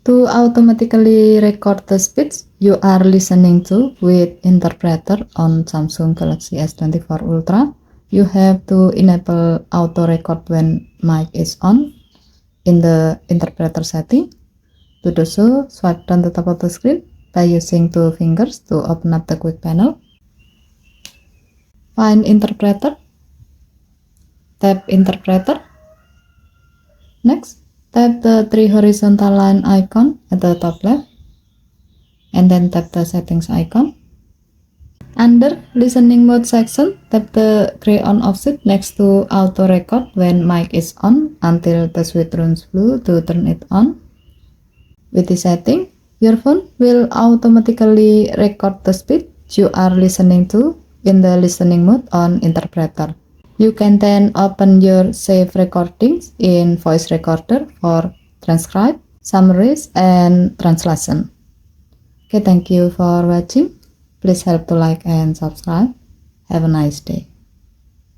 To automatically record the speech you are listening to with interpreter on Samsung Galaxy S24 Ultra, you have to enable auto record when mic is on in the interpreter setting. To do so, swipe down the top of the screen by using two fingers to open up the quick panel. Find interpreter, tap interpreter. Next, tap the three horizontal line icon at the top left, and then tap the settings icon. Under listening mode section, tap the gray on offset next to auto record when mic is on until the switch turns blue to turn it on. With this setting, your phone will automatically record the speech you are listening to in the listening mode on interpreter. You can then open your saved recordings in voice recorder for transcribe, summaries, and translation. Okay, thank you for watching. Please help to like and subscribe. Have a nice day.